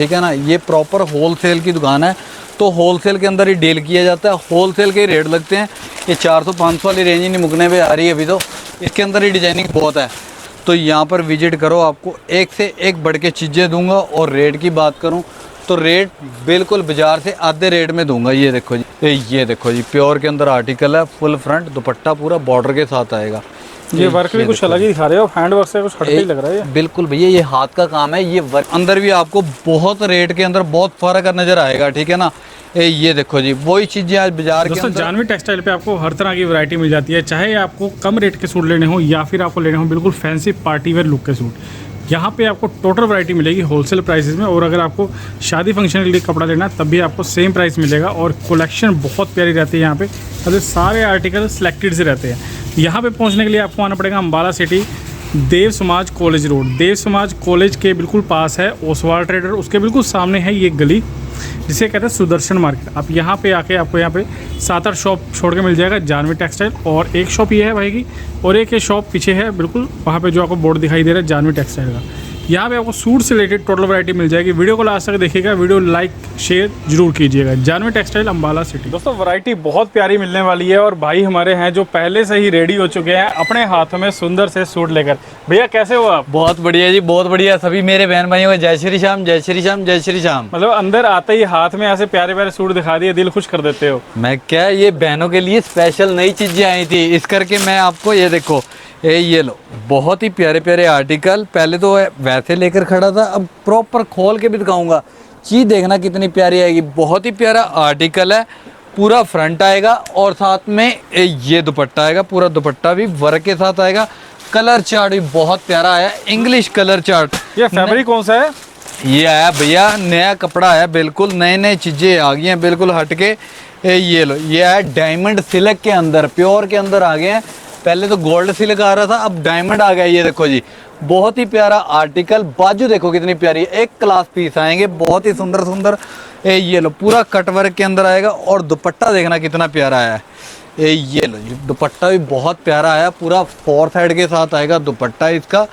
ठीक है ना। ये प्रॉपर होलसेल की दुकान है, तो होलसेल के अंदर ही डील किया जाता है, होलसेल के ही रेट लगते हैं। ये 400-500 वाली रेंज ही नहीं मुकने पे आ रही है अभी, तो इसके अंदर ही डिजाइनिंग बहुत है। तो यहाँ पर विजिट करो, आपको एक से एक बढ़ के चीज़ें दूंगा। और रेट की बात करूँ तो रेट बिल्कुल बाजार से आधे रेट में दूंगा। ये देखो जी, ये देखो जी, प्योर के अंदर आर्टिकल है, फुल फ्रंट दुपट्टा पूरा बॉर्डर के साथ आएगा। ये वर्क भी कुछ अलग ही दिखा रहे हो, हैंड वर्क से कुछ हटके ही लग रहा है ये। बिल्कुल भैया, ये हाथ का काम है। ये वर्क अंदर भी आपको बहुत रेट के अंदर बहुत फर्क नजर आएगा, ठीक है ना। ये देखो जी, वही चीजें आज बाजार के अंदर। जानवी टेक्सटाइल पे आपको हर तरह की वैरायटी मिल जाती है, चाहे आपको कम रेट के सूट लेने हो या फिर आपको लेने हो बिल्कुल फैंसी पार्टी वेयर लुक के सूट। यहाँ पे आपको टोटल वैरायटी मिलेगी होलसेल प्राइसेस में। और अगर आपको शादी फंक्शन के लिए कपड़ा लेना है तब भी आपको सेम प्राइस मिलेगा। और कलेक्शन बहुत प्यारी रहती है यहाँ पे, अगर सारे आर्टिकल सिलेक्टेड से रहते हैं। यहाँ पे पहुँचने के लिए आपको आना पड़ेगा अम्बाला सिटी, देव समाज कॉलेज रोड। देव समाज कॉलेज के बिल्कुल पास है ओसवाल ट्रेडर, उसके बिल्कुल सामने है ये गली जिसे कहते हैं सुदर्शन मार्केट। आप यहाँ पे आके आपको यहाँ पे 7-8 शॉप छोड़ के मिल जाएगा जानवी टेक्सटाइल। और एक शॉप ये है भाई की, और एक ये शॉप पीछे है बिल्कुल वहाँ पे जो आपको बोर्ड दिखाई दे रहा है जानवी टेक्सटाइल का। यहाँ पे आपको सूट से रिलेटेड टोटल वैरायटी मिल जाएगी। वीडियो को लास्ट तक देखिएगा, वीडियो लाइक शेयर जरूर कीजिएगा। Janvi textile Ambala city. दोस्तों वैरायटी बहुत प्यारी मिलने वाली है और भाई हमारे हैं जो पहले से ही रेडी हो चुके हैं अपने हाथों में सुंदर से सूट लेकर। भैया कैसे हो आप? बहुत बढ़िया जी, बहुत बढ़िया। सभी मेरे बहन भाइयों को जय श्री श्याम, जय श्री श्याम, जय श्री श्याम। मतलब अंदर आते ही हाथ में ऐसे प्यारे प्यारे सूट दिखा दिए, दिल खुश कर देते हो। मैं क्या, ये बहनों के लिए स्पेशल नई चीजें आई थी, इस करके मैं आपको ये देखो, ये लो, बहुत ही प्यारे प्यारे आर्टिकल। पहले तो वैसे लेकर खड़ा था, अब प्रॉपर खोल के भी दिखाऊंगा। चीज देखना कितनी प्यारी आएगी। बहुत ही प्यारा आर्टिकल है, पूरा फ्रंट आएगा और साथ में ये दुपट्टा आएगा। पूरा दुपट्टा भी वर्क के साथ आएगा। कलर चार्ट भी बहुत प्यारा आया, इंग्लिश कलर चार्ट। ये फैब्रिक कौन सा है? ये आया भैया नया कपड़ा है, बिल्कुल नए नए चीजें आ गई हैं, बिल्कुल हटके। ये लो, ये आया डायमंड सिल्क के अंदर, प्योर के अंदर आ गए हैं। पहले तो गोल्ड सिल्क आ रहा था, अब डायमंड आ गया। ये देखो जी, बहुत ही प्यारा आर्टिकल। बाजू देखो कितनी प्यारी है, एक क्लास पीस आएंगे, बहुत ही सुंदर सुंदर। ये लो, पूरा कटवर्क के अंदर आएगा। और दुपट्टा देखना कितना प्यारा है। ये लो जी, दुपट्टा भी बहुत प्यारा आया, पूरा 4 साइड के साथ आएगा दुपट्टा इसका।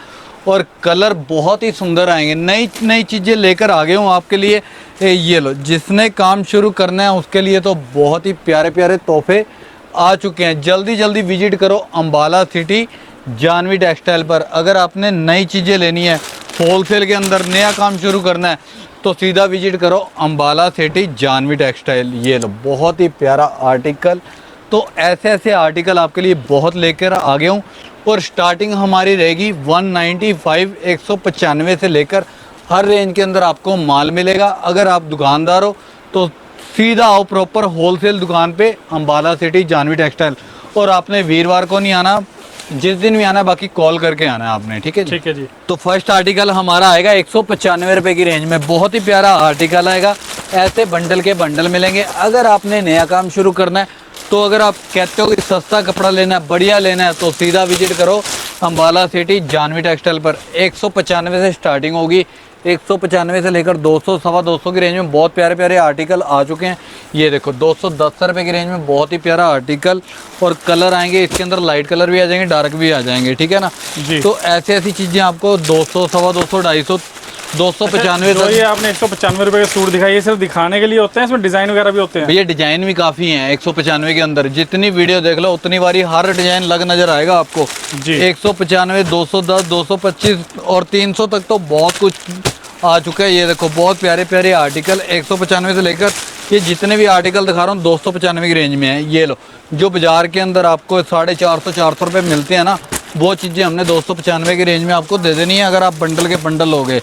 और कलर बहुत ही सुंदर आएंगे। नई नई चीज़ें लेकर आ गए हूँ आपके लिए। ये लो, जिसने काम शुरू करना है उसके लिए तो बहुत ही प्यारे प्यारे तोहफे आ चुके हैं। जल्दी जल्दी विजिट करो अम्बाला सिटी जानवी टेक्सटाइल पर। अगर आपने नई चीज़ें लेनी है, होलसेल के अंदर नया काम शुरू करना है, तो सीधा विजिट करो अम्बाला सिटी जानवी टेक्सटाइल। ये लो, बहुत ही प्यारा आर्टिकल। तो ऐसे ऐसे आर्टिकल आपके लिए बहुत लेकर आ गया हूँ। और स्टार्टिंग हमारी रहेगी 195 195 से लेकर हर रेंज के अंदर आपको माल मिलेगा। अगर आप दुकानदार हो तो सीधा आओ प्रॉपर होलसेल दुकान पे अम्बाला सिटी जानवी टेक्सटाइल। और आपने वीरवार को नहीं आना, जिस दिन भी आना, बाकी कॉल करके आना है आपने, ठीक है जी? ठीक है जी। तो फर्स्ट आर्टिकल हमारा आएगा 195 रुपये की रेंज में। बहुत ही प्यारा आर्टिकल आएगा। ऐसे बंडल के बंडल मिलेंगे। अगर आपने नया काम शुरू करना है, तो अगर आप कहते हो कि सस्ता कपड़ा लेना है, बढ़िया लेना है, तो सीधा विजिट करो अम्बाला सिटी जानवी टेक्सटाइल पर। 195 से स्टार्टिंग होगी, 195 से लेकर 200 सवा 200 की रेंज में बहुत प्यारे प्यारे आर्टिकल आ चुके हैं। ये देखो 210 रुपये की रेंज में बहुत ही प्यारा आर्टिकल। और कलर आएंगे इसके अंदर, लाइट कलर भी आ जाएंगे, डार्क भी आ जाएंगे, ठीक है ना जी। तो ऐसी ऐसी चीज़ें आपको 200 सवा 200 250 295। तो ये आपने 195 रुपये का सूट दिखाई, ये सिर्फ दिखाने के लिए होते हैं, इसमें डिजाइन वगैरह भी होते हैं? भैया डिजाइन भी काफ़ी हैं 195 के अंदर। जितनी वीडियो देख लो उतनी बारी हर डिजाइन लग नजर आएगा आपको जी। 195 210 225 और 300 तक तो बहुत कुछ आ चुका है। ये देखो, बहुत प्यारे प्यारे आर्टिकल 195 से लेकर ये जितने भी आर्टिकल दिखा रहा हूँ 295 की रेंज में है। ये लो, जो बाजार के अंदर आपको 450 400 रुपये मिलते हैं ना, वो चीज़ें हमने 295 की रेंज में आपको दे देनी है अगर आप बंडल के बंडल लोगे।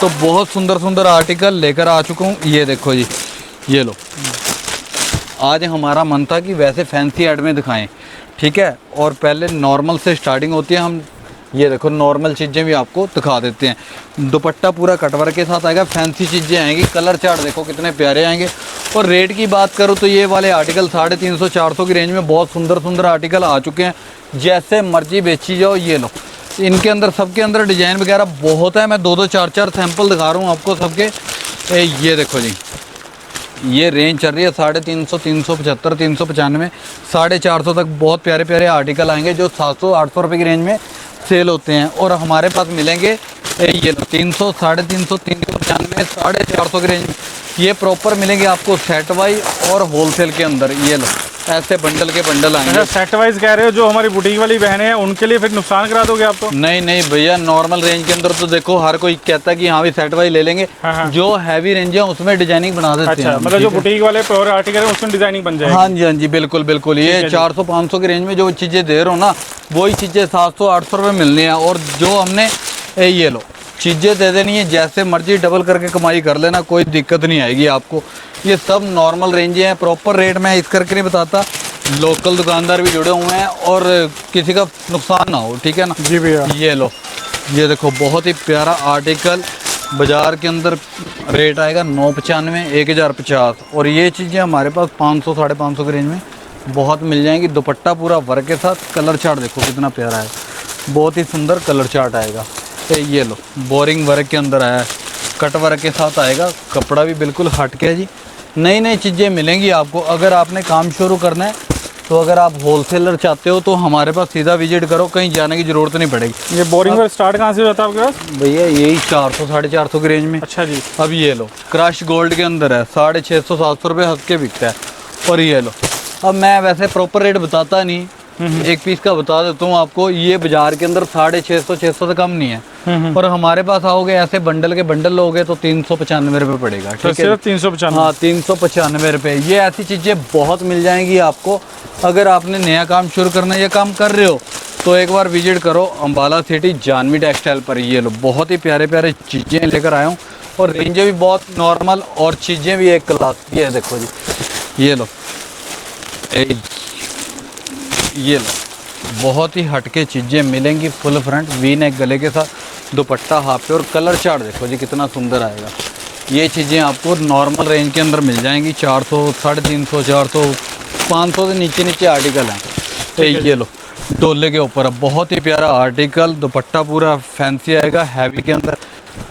तो बहुत सुंदर सुंदर आर्टिकल लेकर आ चुका हूँ। ये देखो जी, ये लो, आज हमारा मन था कि वैसे फैंसी ऐड में दिखाएं, ठीक है। और पहले नॉर्मल से स्टार्टिंग होती है। हम ये देखो नॉर्मल चीज़ें भी आपको दिखा देते हैं। दुपट्टा पूरा कटवर्क के साथ आएगा, फैंसी चीज़ें आएंगी। कलर चार्ट देखो कितने प्यारे आएंगे। और रेट की बात करूँ तो ये वाले आर्टिकल 350 400 की रेंज में बहुत सुंदर सुंदर आर्टिकल आ चुके हैं। जैसे मर्जी बेची जाओ। ये लो, इनके अंदर सबके अंदर डिजाइन वगैरह बहुत है। मैं 2-2 4-4 सैंपल दिखा रहा हूँ आपको सबके। ये देखो जी, ये रेंज चल रही है 350 375 395 450 तक बहुत प्यारे प्यारे आर्टिकल आएंगे जो 700 800 रुपये की रेंज में सेल होते हैं। और हमारे पास मिलेंगे ये 300 350 300 395, 450 की रेंज में ये प्रॉपर मिलेंगे आपको सेट वाइज और होलसेल के अंदर। ये लो ऐसे बंडल के बंडल आएंगे। सेट वाइज कह रहे हो, जो हमारी बुटीक वाली बहनें हैं उनके लिए फिर नुकसान करा दोगे आप तो? नहीं नहीं भैया, नॉर्मल रेंज के अंदर तो देखो हर कोई कहता है कि हाँ भी सेट वाइज ले लेंगे। हाँ। जो हैवी रेंज है उसमें डिजाइनिंग बना देते अच्छा, हैं हम, मतलब जो ठीक है? बुटीक वाले प्योर आर्टिकल है उसमें डिजाइनिंग बन जाएगी। हाँ जी हाँ जी, बिल्कुल बिल्कुल। ये 400-500 की रेंज में जो चीज़ें दे रहे हो ना, वही चीज़ें 700-800 रुपये मिलनी है। और जो हमने ये लो चीज़ें दे देनी है, जैसे मर्जी डबल करके कमाई कर लेना, कोई दिक्कत नहीं आएगी आपको। ये सब नॉर्मल रेंजें हैं, प्रॉपर रेट मैं इस करके नहीं बताता, लोकल दुकानदार भी जुड़े हुए हैं और किसी का नुकसान ना हो, ठीक है ना जी भैया। ये लो, ये देखो बहुत ही प्यारा आर्टिकल, बाज़ार के अंदर रेट आएगा 995, 1050। और ये चीज़ें हमारे पास 500-550 की रेंज में बहुत मिल जाएंगी। दुपट्टा पूरा वर्क के साथ, कलर चार्ट देखो कितना प्यारा है, बहुत ही सुंदर कलर चार्ट आएगा। ये लो बोरिंग वर्क के अंदर आया है, कट वर्क के साथ आएगा, कपड़ा भी बिल्कुल हट के है जी। नई नई चीज़ें मिलेंगी आपको। अगर आपने काम शुरू करना है तो अगर आप होलसेलर चाहते हो तो हमारे पास सीधा विजिट करो, कहीं जाने की ज़रूरत नहीं पड़ेगी। ये बोरिंग वर्क स्टार्ट कहाँ से होता है आपके पास? भैया यही 400-450 की रेंज में। अच्छा जी। अब ये लो क्रश गोल्ड के अंदर है, 650-700 रुपये हंस के बिकता है। और ये लो, अब मैं वैसे प्रॉपर रेट बताता नहीं, एक पीस का बता देता हूँ आपको। ये बाजार के अंदर 650-600 से कम नहीं है। और हमारे पास आओगे ऐसे बंडल के बंडल लोगे तो 395 रुपये पड़ेगा, तो ठीक है? सिर्फ 395? हाँ 395 रुपये। ये ऐसी चीज़ें बहुत मिल जाएंगी आपको। अगर आपने नया काम शुरू करना है या काम कर रहे हो तो एक बार विजिट करो अम्बाला सिटी जानवी टेक्सटाइल पर। ये लो बहुत ही प्यारे प्यारे चीज़ें लेकर आया हूँ और रेंजें भी बहुत नॉर्मल और चीज़ें भी एक क्लास की है। देखो जी ये लो, ये लो बहुत ही हटके चीज़ें मिलेंगी। फुल फ्रंट वी नेक गले के साथ, दुपट्टा हाफ पे और कलर चार्ट देखो जी कितना सुंदर आएगा। ये चीज़ें आपको नॉर्मल रेंज के अंदर मिल जाएंगी। 400, 350, 400, 500 से नीचे नीचे आर्टिकल हैं। ये लो डोले के ऊपर बहुत ही प्यारा आर्टिकल, दुपट्टा पूरा फैंसी आएगा हैवी के अंदर।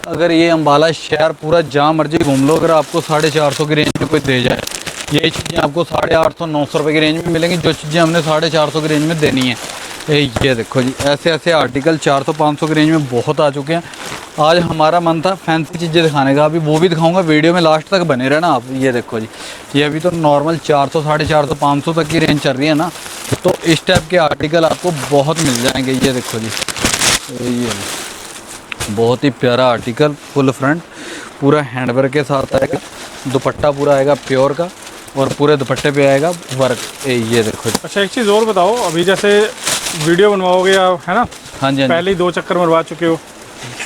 अगर ये अम्बाला शहर पूरा जहाँ मर्जी घूम लो, अगर आपको 450 की रेंज में कोई दे जाए, यही चीज़ें आपको 850-900 रुपये की रेंज में मिलेंगी। जो चीज़ें हमने 450 की रेंज में देनी है। ये देखो जी ऐसे ऐसे आर्टिकल 400-500 की रेंज में बहुत आ चुके हैं। आज हमारा मन था फैंसी चीज़ें दिखाने का, अभी वो भी दिखाऊंगा, वीडियो में लास्ट तक बने रहना आप। ये देखो जी, ये अभी तो नॉर्मल 400, 450, 500 तक की रेंज चल रही है ना, तो इस टाइप के आर्टिकल आपको बहुत मिल जाएंगे। ये देखो जी, ये बहुत ही प्यारा आर्टिकल, फुल फ्रंट पूरा हैंडवर्क के साथ आएगा, दुपट्टा पूरा आएगा प्योर का और पूरे दुपट्टे पे आएगा वर्क। ये देखो जी। अच्छा एक चीज़ और बताओ, अभी जैसे वीडियो बनवाओगे आप, है ना? हाँ जी, हाँ पहले ही 2 चक्कर मरवा चुके हो,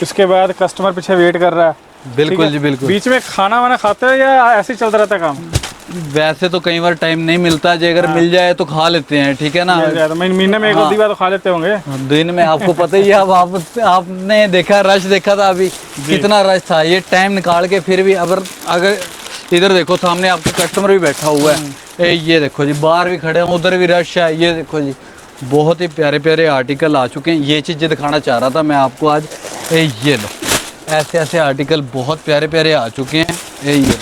इसके बाद कस्टमर पीछे वेट कर रहा है। बिल्कुल जी बिल्कुल। बीच में खाना वाना खाते हो या ऐसे ही चलता रहता है काम? वैसे तो कई बार टाइम नहीं मिलता, जो अगर मिल जाए तो खा लेते हैं, ठीक है ना। तो महीने में एक दो बार तो खा लेते होंगे दिन में। आपको पता ही है, अब आपने देखा रश देखा था अभी कितना रश था। ये टाइम निकाल के फिर भी अगर इधर देखो सामने आपका कस्टमर भी बैठा हुआ है। ये देखो जी बाहर भी खड़े हैं, उधर भी रश है। ये देखो जी बहुत ही प्यारे प्यारे आर्टिकल आ चुके हैं। ये चीज़ें दिखाना चाह रहा था मैं आपको आज। ये लो ऐसे ऐसे आर्टिकल बहुत प्यारे प्यारे आ चुके हैं। ये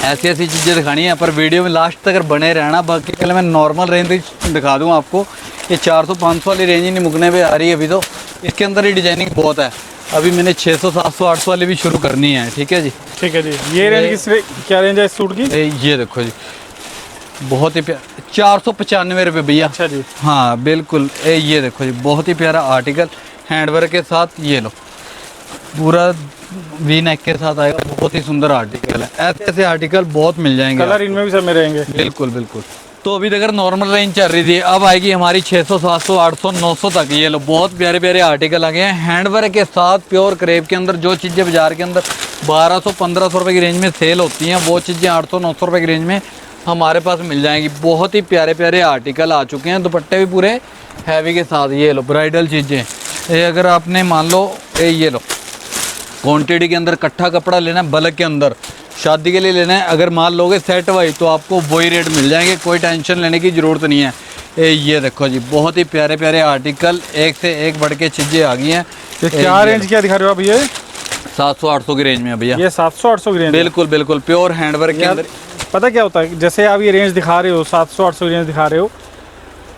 ऐसी ऐसी चीज़ें दिखानी है, पर वीडियो में लास्ट तक अगर बने रहना। बाकी पहले मैं नॉर्मल रेंज दिखा दूँ आपको। ये 400-500 वाली रेंज ही नहीं मुकने पे आ रही है अभी तो, इसके अंदर ही डिजाइनिंग बहुत है। अभी मैंने 600, 700, 800 वाली भी शुरू करनी है, ठीक है जी। ठीक है जी। ये रेंज क्या रेंज है इस सूट की? ये देखो जी बहुत ही प्यारा 495 रुपये भैया। अच्छा जी। हाँ बिल्कुल। ये देखो जी बहुत ही प्यारा आर्टिकल हैंडवर्क के साथ। ये लो पूरा वी नेक के साथ आएगा, बहुत ही सुंदर आर्टिकल है। ऐसे ऐसे आर्टिकल बहुत मिल जाएंगे, कलर इनमें भी सब में रहेंगे। बिल्कुल बिल्कुल। तो अभी तक नॉर्मल रेंज चल रही थी, अब आएगी हमारी 600, 700, 800, 900 तक। ये लो बहुत प्यारे प्यारे आर्टिकल आ गए हैं हैंडवर्क के साथ, प्योर क्रेप के अंदर। जो चीज़ें बाजार के अंदर 1200-1500 रुपये की रेंज में सेल होती हैं, वो चीज़ें 800-900 रुपये की रेंज में हमारे पास मिल जाएंगी। बहुत ही प्यारे प्यारे आर्टिकल आ चुके हैं, दुपट्टे भी पूरे हैवी के साथ। ये लो ब्राइडल चीज़ें, ये अगर आपने मान लो ये लो क्वांटिटी के अंदर इकट्ठा कपड़ा लेना है, बल्क के अंदर शादी के लिए लेना है, अगर मान लोगे सेट वाइज तो आपको वही रेट मिल जाएंगे, कोई टेंशन लेने की ज़रूरत नहीं है। ये देखो जी बहुत ही प्यारे प्यारे आर्टिकल, एक से एक बढ़ के चीज़ें आ गई हैं। ये क्या रेंज क्या दिखा रहे हो आप? ये 700-800 की रेंज में भैया। ये 700-800 की रेंज? बिल्कुल बिल्कुल प्योर हैंडवर्क के अंदर। पता क्या होता है, जैसे आप ये रेंज दिखा रहे हो 700-800 की रेंज दिखा रहे हो,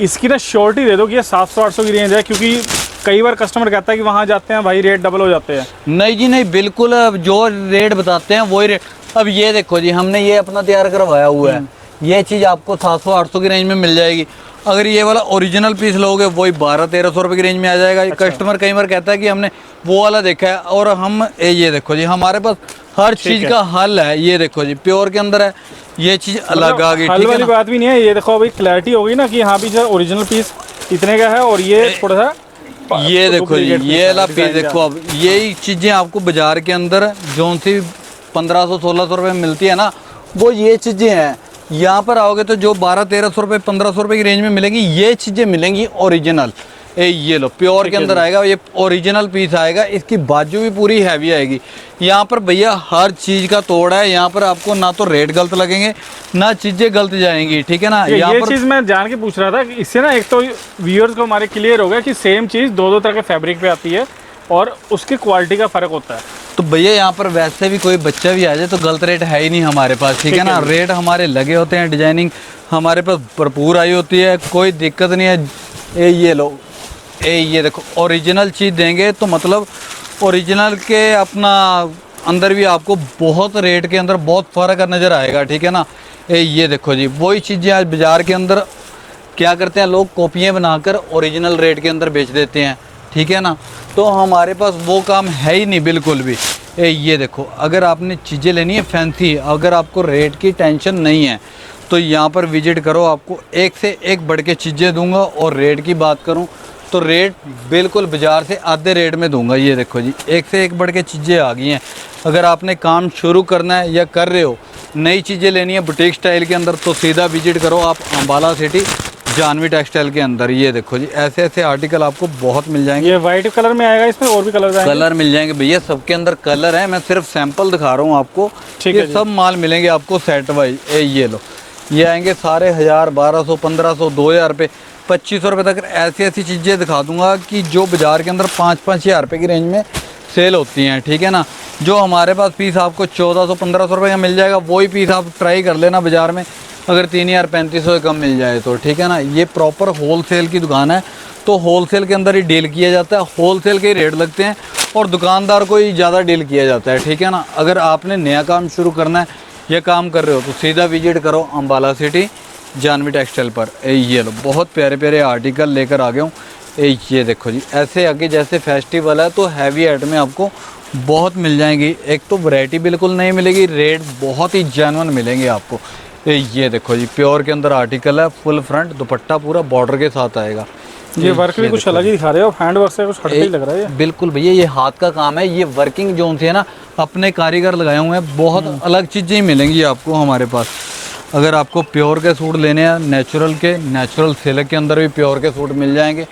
इसकी ना श्योरिटी दे दो कि ये 700-800 की रेंज है, क्योंकि कई बार कस्टमर कहता है कि वहाँ जाते हैं भाई रेट डबल हो जाते हैं। नहीं जी नहीं, बिल्कुल अब जो रेट बताते हैं वही रेट। अब ये देखो जी, हमने ये अपना तैयार करवाया हुआ है, ये चीज़ आपको 700-800 की रेंज में मिल जाएगी। अगर ये वाला ओरिजिनल पीस लोगे वही 1200-1300 रुपये की रेंज में आ जाएगा। अच्छा। कस्टमर कई बार कहता है कि हमने वो वाला देखा है, और हम ये देखो जी, हमारे पास हर चीज़ का हल है। ये देखो जी, प्योर के अंदर है, ये चीज़ अलग आ गई। हल ठीक है वाली ना? बात भी नहीं है, ये देखो अभी क्लैरिटी हो गई ना कि हाँ भी जो ओरिजिनल पीस इतने का है और ये थोड़ा सा ये देखो जी, duplicate ये वाला है, पीस design देखो। अब यही चीज़ें आपको बाजार के अंदर जो सी 1500-1600 रुपये में मिलती है ना, वो ये चीज़ें हैं। यहाँ पर आओगे तो जो 1200-1300 रुपये 1500 रुपये की रेंज में मिलेंगी, ये चीज़ें मिलेंगी ओरिजिनल। ये लो, प्योर के अंदर आएगा, ये ओरिजिनल पीस आएगा। इसकी बाजू भी पूरी हैवी आएगी। यहाँ पर भैया हर चीज़ का तोड़ है। यहाँ पर आपको ना तो रेट गलत लगेंगे, ना चीज़ें गलत जाएंगी। ठीक है ना? यहाँ ये पर चीज़ मैं जान के पूछ रहा था कि इससे ना एक तो व्यूअर्स को हमारे क्लियर हो गया कि सेम चीज़ दो तरह के फैब्रिक पे आती है और उसकी क्वालिटी का फ़र्क होता है। तो भैया यहाँ पर वैसे भी कोई बच्चा भी आ जाए तो गलत रेट है ही नहीं हमारे पास। ठीक है ना? रेट हमारे लगे होते हैं, डिजाइनिंग हमारे पास भरपूर आई होती है, कोई दिक्कत नहीं है। ये लो, ये देखो, ओरिजिनल चीज़ देंगे तो मतलब ओरिजिनल के अपना अंदर भी आपको बहुत रेट के अंदर बहुत फ़र्क नज़र आएगा। ठीक है ना? ये देखो जी, वही चीज़ें आज बाज़ार के अंदर क्या करते हैं लोग, कॉपियाँ बनाकर ओरिजिनल रेट के अंदर बेच देते हैं। ठीक है ना? तो हमारे पास वो काम है ही नहीं बिल्कुल भी। ये देखो, अगर आपने चीज़ें लेनी है फैंसी, अगर आपको रेट की टेंशन नहीं है तो यहाँ पर विजिट करो। आपको एक से एक बढ़ के चीज़ें दूंगा, और रेट की बात करूँ तो रेट बिल्कुल बाज़ार से आधे रेट में दूंगा। ये देखो जी, एक से एक बढ़ के चीज़ें आ गई हैं। अगर आपने काम शुरू करना है या कर रहे हो, नई चीज़ें लेनी है बुटीक स्टाइल के अंदर, तो सीधा विजिट करो आप अम्बाला सिटी जानवी टेक्सटाइल के अंदर। ये देखो जी, ऐसे ऐसे आर्टिकल आपको बहुत मिल जाएंगे। ये वाइट कलर में आएगा, इसमें और भी कलर आएंगे? कलर मिल जाएंगे भैया, सबके अंदर कलर है। मैं सिर्फ सैंपल दिखा रहा हूँ आपको। ठीक ये है जी। सब माल मिलेंगे आपको सेट वाइज। ये लो, ये आएंगे सारे 1000, 1200, 1500, 2000 रुपये, 2500 रुपये तक ऐसी ऐसी चीज़ें दिखा दूंगा कि जो बाज़ार के अंदर 5-5 हज़ार रुपये की रेंज में सेल होती हैं। ठीक है ना? जो हमारे पास पीस आपको 1400-1500 रुपये का मिल जाएगा, वही पीस आप ट्राई कर लेना बाज़ार में, अगर 3000-3500 कम मिल जाए तो। ठीक है ना? ये प्रॉपर होलसेल की दुकान है, तो होलसेल के अंदर ही डील किया जाता है, होलसेल के ही रेट लगते हैं, और दुकानदार को ही ज़्यादा डील किया जाता है। ठीक है ना? अगर आपने नया काम शुरू करना है या काम कर रहे हो तो सीधा विजिट करो अम्बाला सिटी जानवी टेक्सटाइल पर। ये लो, बहुत प्यारे प्यारे आर्टिकल लेकर आ गया हूँ। ये देखो जी, ऐसे आगे जैसे फेस्टिवल है तो हैवी आइटमें आपको बहुत मिल जाएंगी। एक तो वैरायटी बिल्कुल नहीं मिलेगी, रेट बहुत ही जेन्युइन मिलेंगे आपको। ये देखो जी, प्योर के अंदर आर्टिकल है, फुल फ्रंट दुपट्टा पूरा बॉर्डर के साथ आएगा। ये वर्क भी कुछ अलग ही दिखा रहे हो, हैंड वर्क से कुछ हटके ही लग रहा है ये। बिल्कुल भैया, ये हाथ का काम है। ये वर्किंग जोन से है ना, अपने कारीगर लगाए हुए हैं। बहुत अलग चीज़ें मिलेंगी आपको हमारे पास। अगर आपको प्योर के सूट लेने हैं, नेचुरल के, नेचुरल सिल्क के अंदर भी प्योर के सूट मिल जाएंगे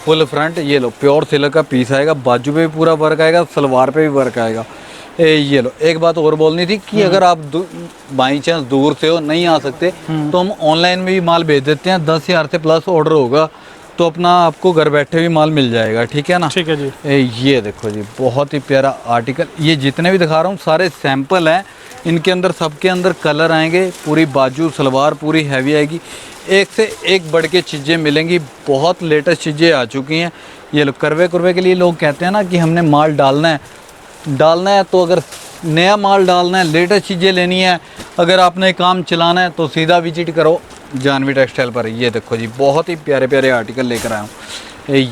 फुल फ्रंट। ये लो, प्योर सिल्क का पीस आएगा, बाजू पे भी पूरा वर्क आएगा, सलवार पे भी वर्क आएगा। ये लो, एक बात और बोलनी थी कि अगर आप बाई चांस दूर से हो, नहीं आ सकते, तो हम ऑनलाइन में भी माल भेज देते हैं। 10,000 से प्लस ऑर्डर होगा तो अपना आपको घर बैठे भी माल मिल जाएगा। ठीक है ना? ठीक है जी। ये देखो जी, बहुत ही प्यारा आर्टिकल। ये जितने भी दिखा रहा हूँ सारे सैंपल हैं, इनके अंदर सबके अंदर कलर आएंगे। पूरी बाजू सलवार पूरी हैवी आएगी, एक से एक बढ़ के चीज़ें मिलेंगी। बहुत लेटेस्ट चीज़ें आ चुकी हैं। ये लोग करवे के लिए लोग कहते हैं ना कि हमने माल डालना है, तो अगर नया माल डालना है, लेटेस्ट चीज़ें लेनी है, अगर आपने काम चलाना है तो सीधा विजिट करो जानवी टेक्सटाइल पर। ये देखो जी, बहुत ही प्यारे प्यारे आर्टिकल लेकर आया हूँ।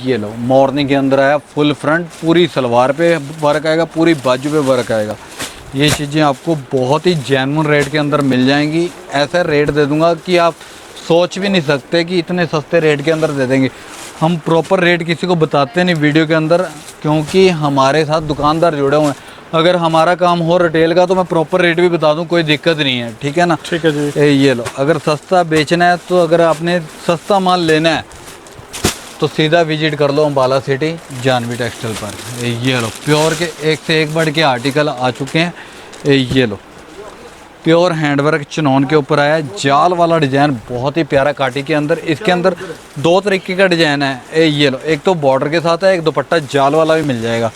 ये लो, मॉर्निंग के अंदर आया, फुल फ्रंट, पूरी सलवार पे वर्क आएगा, पूरी बाजू पे वर्क आएगा। ये चीज़ें आपको बहुत ही जेन्युइन रेट के अंदर मिल जाएंगी। ऐसा रेट दे दूंगा कि आप सोच भी नहीं सकते कि इतने सस्ते रेट के अंदर दे देंगे। हम प्रॉपर रेट किसी को बताते नहीं वीडियो के अंदर, क्योंकि हमारे साथ दुकानदार जुड़े हुए हैं। अगर हमारा काम हो रिटेल का तो मैं प्रॉपर रेट भी बता दूं, कोई दिक्कत नहीं है। ठीक है ना? ठीक है जी। ये लो, अगर सस्ता बेचना है तो अगर आपने सस्ता माल लेना है तो सीधा विजिट कर लो अम्बाला सिटी जानवी टेक्सटाइल पर। ये लो, प्योर के एक से एक बढ़ के आर्टिकल आ चुके हैं। ये लो, प्योर हैंडवर्क चिनौन के ऊपर आया, जाल वाला डिज़ाइन बहुत ही प्यारा काटी के अंदर। इसके अंदर दो तरीके का डिज़ाइन है। ये लो, एक तो बॉर्डर के साथ है, एक दुपट्टा जाल वाला भी मिल जाएगा।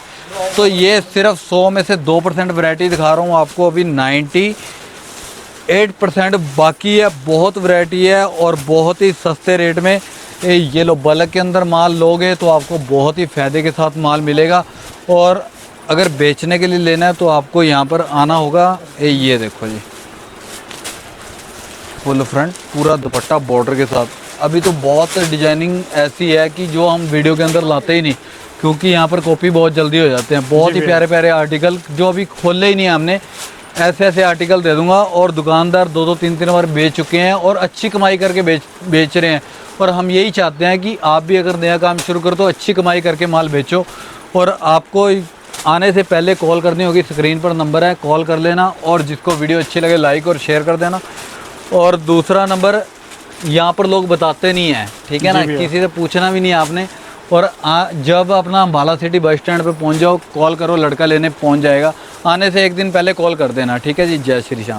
तो ये सिर्फ 100 में से 2% वैरायटी दिखा रहा हूँ आपको, अभी 98% बाकी है। बहुत वैरायटी है और बहुत ही सस्ते रेट में ये लो, बल्क के अंदर माल लोगे तो आपको बहुत ही फ़ायदे के साथ माल मिलेगा। और अगर बेचने के लिए लेना है तो आपको यहाँ पर आना होगा। ये देखो जी, फुल फ्रंट पूरा दुपट्टा बॉर्डर के साथ। अभी तो बहुत डिजाइनिंग ऐसी है कि जो हम वीडियो के अंदर लाते ही नहीं, क्योंकि यहाँ पर कॉपी बहुत जल्दी हो जाते हैं। बहुत ही प्यारे प्यारे आर्टिकल जो अभी खोले ही नहीं है हमने, ऐसे ऐसे आर्टिकल दे दूंगा। और दुकानदार 2-2 3-3 बार बेच चुके हैं और अच्छी कमाई करके बेच रहे हैं। और हम यही चाहते हैं कि आप भी अगर नया काम शुरू करो तो अच्छी कमाई करके माल बेचो। और आपको आने से पहले कॉल करनी होगी, स्क्रीन पर नंबर है, कॉल कर लेना। और जिसको वीडियो अच्छी लगे लाइक और शेयर कर देना। और दूसरा नंबर यहाँ पर लोग बताते नहीं हैं, ठीक है ना, किसी से पूछना भी नहीं आपने। और जब अपना अम्बाला सिटी बस स्टैंड पे पहुँच जाओ, कॉल करो, लड़का लेने पहुँच जाएगा। आने से एक दिन पहले कॉल कर देना, ठीक है जी। जय श्री श्याम।